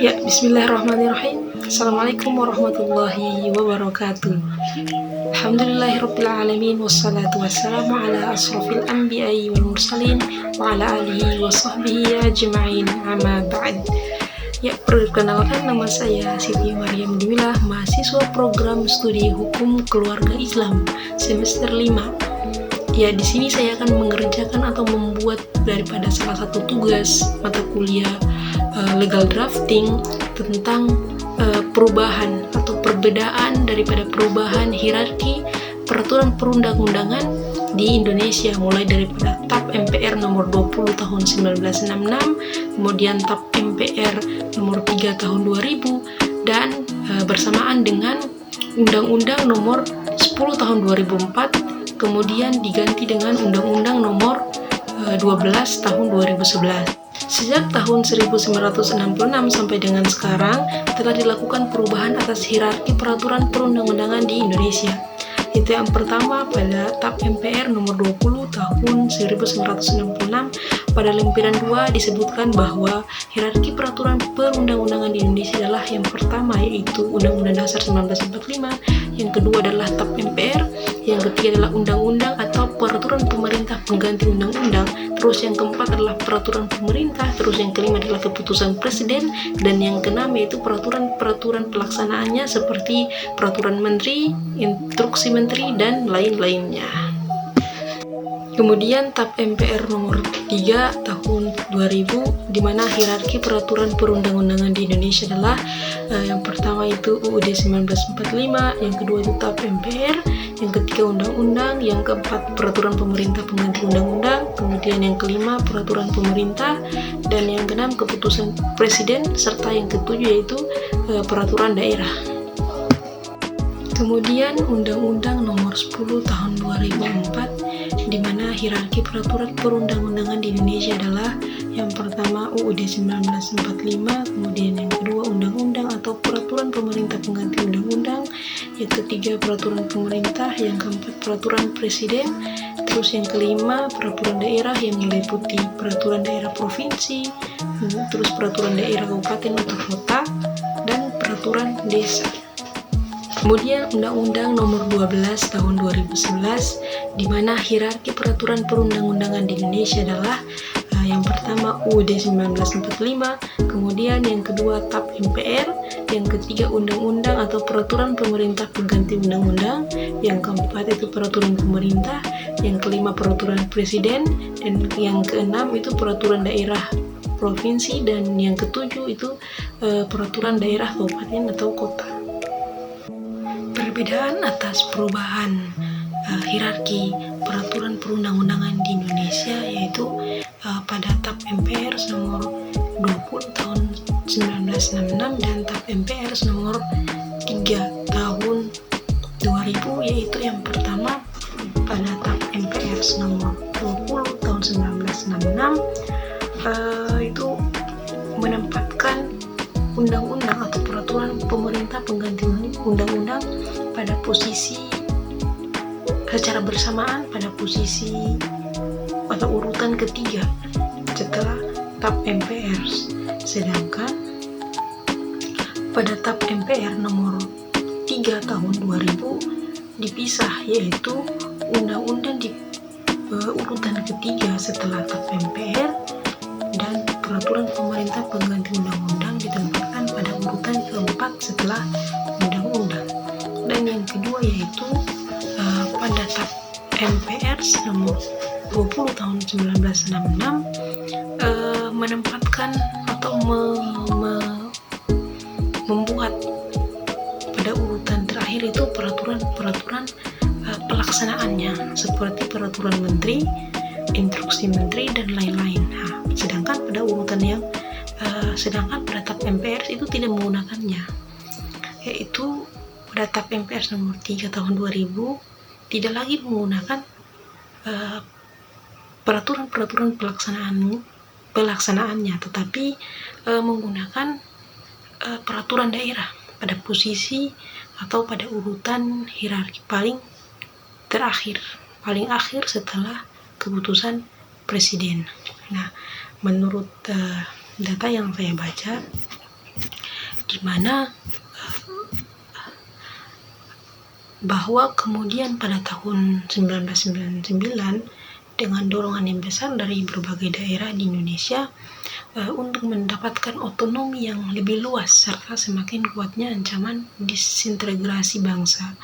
Ya, bismillahirrahmanirrahim. Assalamualaikum warahmatullahi wabarakatuh. Alhamdulillahirabbil alamin wassalatu wassalamu ala asrofil anbiya'i wal mursalin wa ala alihi wa sahbihi ajma'in, amma ba'd. Ya, perkenalkan, nama saya Siti Maryam Dimilah, mahasiswa program studi hukum keluarga Islam semester 5. Ya, di sini saya akan mengerjakan atau membuat daripada salah satu tugas mata kuliah legal drafting tentang perubahan atau perbedaan daripada perubahan hierarki peraturan perundang-undangan di Indonesia, mulai daripada TAP MPR nomor 20 tahun 1966, kemudian TAP MPR nomor 3 tahun 2000, dan bersamaan dengan Undang-Undang nomor 10 tahun 2004, kemudian diganti dengan Undang-Undang nomor 12 tahun 2011. Sejak tahun 1966 sampai dengan sekarang telah dilakukan perubahan atas hierarki peraturan perundang-undangan di Indonesia. Itu yang pertama, pada TAP MPR nomor 20 tahun 1966 pada lempiran 2 disebutkan bahwa hierarki peraturan perundang-undangan di Indonesia adalah yang pertama yaitu Undang-Undang Dasar 1945, yang kedua adalah TAP MPR, yang ketiga adalah undang-undang atau peraturan pemerintah pengganti undang-undang, terus yang keempat adalah peraturan pemerintah, terus yang kelima adalah keputusan presiden, dan yang keenam yaitu peraturan-peraturan pelaksanaannya seperti peraturan menteri, instruksi menteri, dan lain-lainnya. Kemudian TAP MPR nomor 3 tahun 2000, di mana hierarki peraturan perundang-undangan di Indonesia adalah yang pertama itu UUD 1945, yang kedua itu TAP MPR, yang ketiga undang-undang, yang keempat peraturan pemerintah pengganti undang-undang, kemudian yang kelima peraturan pemerintah, dan yang keenam keputusan presiden, serta yang ketujuh yaitu peraturan daerah. Kemudian Undang-Undang nomor 10 tahun 2004, di mana hierarki peraturan perundang-undangan di Indonesia adalah yang pertama UUD 1945, kemudian yang kedua undang-undang atau peraturan pemerintah pengganti undang-undang, yang ketiga peraturan pemerintah, yang keempat peraturan presiden, terus yang kelima peraturan daerah yang meliputi peraturan daerah provinsi, terus peraturan daerah kabupaten atau kota, dan peraturan desa. Kemudian Undang-Undang nomor 12 tahun 2011, di mana hierarki peraturan perundang-undangan di Indonesia adalah yang pertama UUD 1945, kemudian yang kedua TAP MPR, yang ketiga undang-undang atau peraturan pemerintah pengganti undang-undang, yang keempat itu peraturan pemerintah, yang kelima peraturan presiden, dan yang keenam itu peraturan daerah provinsi, dan yang ketujuh itu peraturan daerah kabupaten atau kota. Perbedaan atas perubahan hierarki peraturan perundang-undangan di Indonesia yaitu pada TAP MPR nomor 20 tahun 1966 dan TAP MPR nomor 3 tahun 2000, yaitu yang pertama pada TAP MPR nomor 20 tahun 1966 itu menempatkan undang-undang atau peraturan pemerintah pengganti undang-undang pada posisi secara bersamaan pada posisi atau urutan ketiga setelah TAP MPR. Sedangkan pada TAP MPR nomor 3 tahun 2000 dipisah, yaitu undang-undang di urutan ketiga setelah TAP MPR dan peraturan pemerintah pengganti undang-undang ditempatkan pada urutan keempat setelah undang-undang. Dan yang kedua yaitu pada TAP MPR nomor 20 tahun 1966 menempatkan atau membuat pada urutan terakhir itu peraturan pelaksanaannya seperti peraturan menteri, instruksi menteri, dan lain-lain. Sedangkan pada urutan sedangkan pada TAP MPR itu tidak menggunakannya, yaitu pada TAP MPR nomor 3 tahun 2000 tidak lagi menggunakan peraturan-peraturan pelaksanaannya, tetapi menggunakan peraturan daerah pada posisi atau pada urutan hierarki paling akhir setelah keputusan presiden. Nah, menurut data yang saya baca, di mana bahwa kemudian pada tahun 1999 dengan dorongan yang besar dari berbagai daerah di Indonesia untuk mendapatkan otonomi yang lebih luas serta semakin kuatnya ancaman disintegrasi bangsa,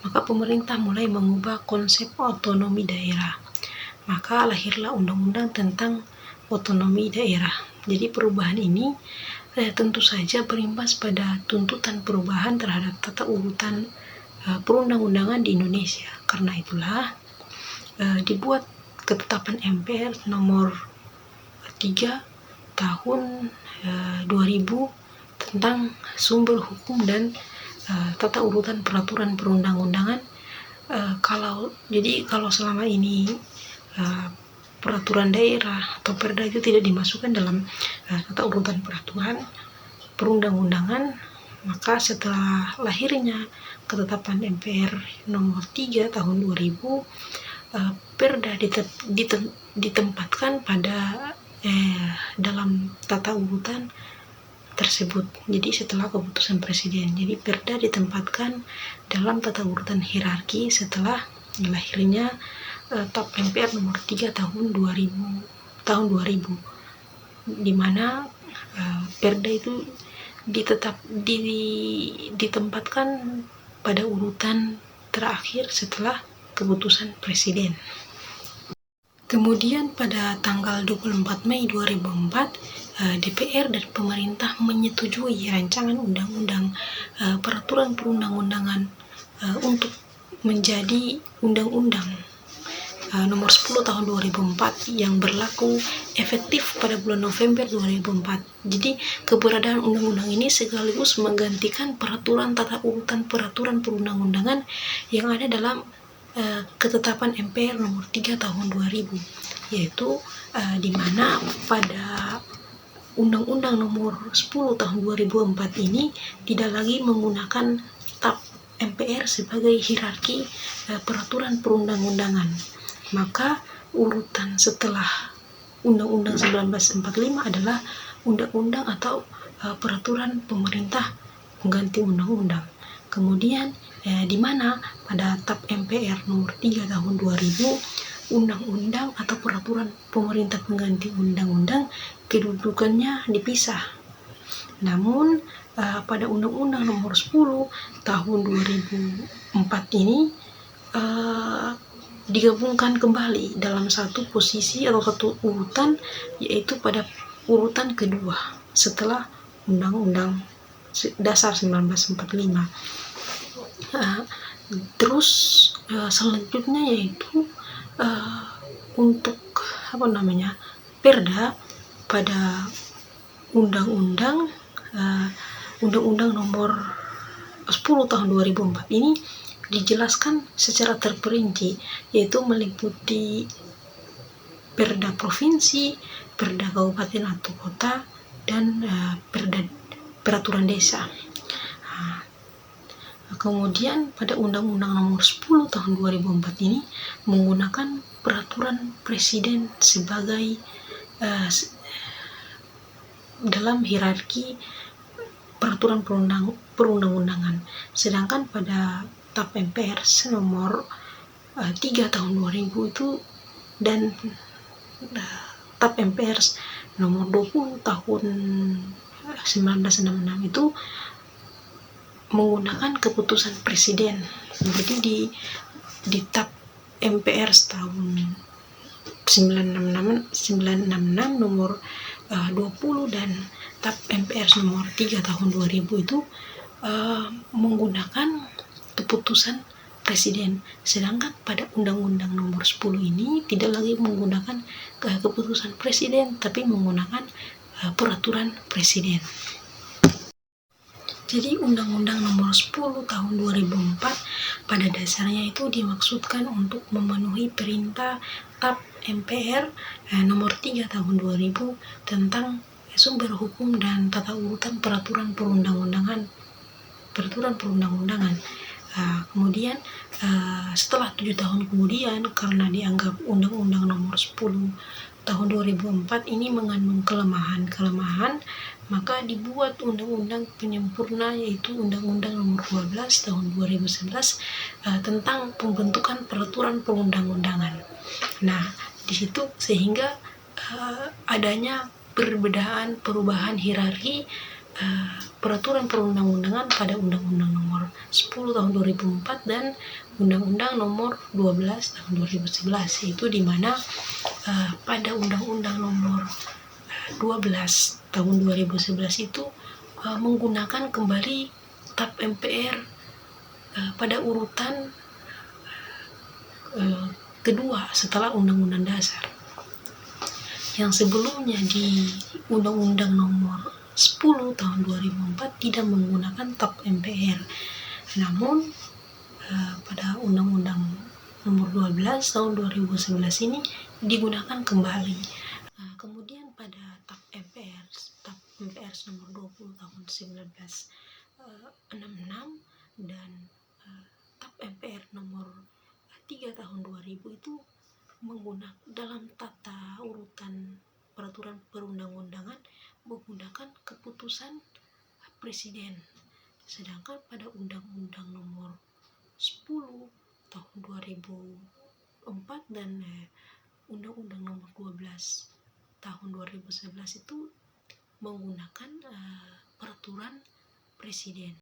maka pemerintah mulai mengubah konsep otonomi daerah. Maka lahirlah undang-undang tentang otonomi daerah. Jadi perubahan ini tentu saja berimbas pada tuntutan perubahan terhadap tata urutan perundang-undangan di Indonesia. Karena itulah dibuat ketetapan MPR nomor 3 tahun 2000 tentang sumber hukum dan tata urutan peraturan perundang-undangan. Kalau selama ini peraturan daerah atau perda itu tidak dimasukkan dalam tata urutan peraturan perundang-undangan, maka setelah lahirnya ketetapan MPR nomor 3 tahun 2000, perda ditempatkan pada dalam tata urutan tersebut. Jadi setelah keputusan presiden, jadi perda ditempatkan dalam tata urutan hierarki setelah lahirnya TAP MPR nomor 3 tahun 2000, di mana perda itu ditempatkan pada urutan terakhir setelah keputusan presiden. Kemudian pada tanggal 24 Mei 2004, DPR dan pemerintah menyetujui rancangan undang-undang peraturan perundang-undangan untuk menjadi undang-undang nomor 10 tahun 2004 yang berlaku efektif pada bulan November 2004. Jadi keberadaan undang-undang ini sekaligus menggantikan peraturan tata urutan peraturan perundang-undangan yang ada dalam ketetapan MPR nomor 3 tahun 2000, yaitu di mana pada Undang-Undang nomor 10 tahun 2004 ini tidak lagi menggunakan TAP MPR sebagai hierarki peraturan perundang-undangan. Maka urutan setelah Undang-Undang 1945 adalah undang-undang atau peraturan pemerintah pengganti undang-undang. Kemudian di mana pada TAP MPR nomor 3 tahun 2000, undang-undang atau peraturan pemerintah pengganti undang-undang kedudukannya dipisah. Namun pada Undang-Undang nomor 10 tahun 2004 ini digabungkan kembali dalam satu posisi atau satu urutan, yaitu pada urutan kedua setelah Undang-Undang Dasar 1945. Terus selanjutnya yaitu untuk perda pada Undang-Undang nomor 10 tahun 2004 ini dijelaskan secara terperinci, yaitu meliputi perda provinsi, perda kabupaten atau kota, dan peraturan desa. Kemudian pada Undang-Undang nomor 10 tahun 2004 ini menggunakan peraturan presiden sebagai dalam hierarki peraturan perundang-undangan. Sedangkan pada TAP MPR nomor 3 tahun 2000 itu dan TAP MPR nomor 20 tahun 1966 itu menggunakan keputusan presiden. Jadi di TAP MPR tahun 966 nomor 20 dan TAP MPR nomor 3 tahun 2000 itu menggunakan keputusan presiden. Sedangkan pada Undang-Undang nomor 10 ini tidak lagi menggunakan keputusan presiden, tapi menggunakan peraturan presiden. Jadi Undang-Undang nomor 10 tahun 2004 pada dasarnya itu dimaksudkan untuk memenuhi perintah TAP MPR nomor 3 tahun 2000 tentang sumber hukum dan tata urutan peraturan perundang-undangan. Kemudian setelah 7 tahun kemudian, karena dianggap Undang-Undang nomor 10 tahun 2004 ini mengandung kelemahan, maka dibuat undang-undang penyempurna, yaitu Undang-Undang Nomor 12 tahun 2011 tentang pembentukan peraturan perundang-undangan. Nah, di situ sehingga adanya perubahan hierarki peraturan perundang-undangan pada Undang-Undang Nomor 10 tahun 2004 dan Undang-Undang Nomor 12 tahun 2011, yaitu di mana pada Undang-Undang Nomor 12 tahun 2011 itu menggunakan kembali TAP MPR pada urutan kedua setelah Undang-Undang Dasar. Yang sebelumnya di Undang-Undang Nomor 10 tahun 2004 tidak menggunakan TAP MPR. Namun pada Undang-Undang Nomor 12 tahun 2011 ini digunakan kembali. Kemudian pada TAP MPR Nomor 20 tahun 1966 dan TAP MPR Nomor 3 tahun 2000 itu menggunakan dalam tata urutan peraturan perundang-undangan menggunakan keputusan presiden. Sedangkan pada Undang-Undang Nomor 10 tahun 2004 dan Undang-Undang Nomor 12 tahun 2011 itu menggunakan peraturan presiden.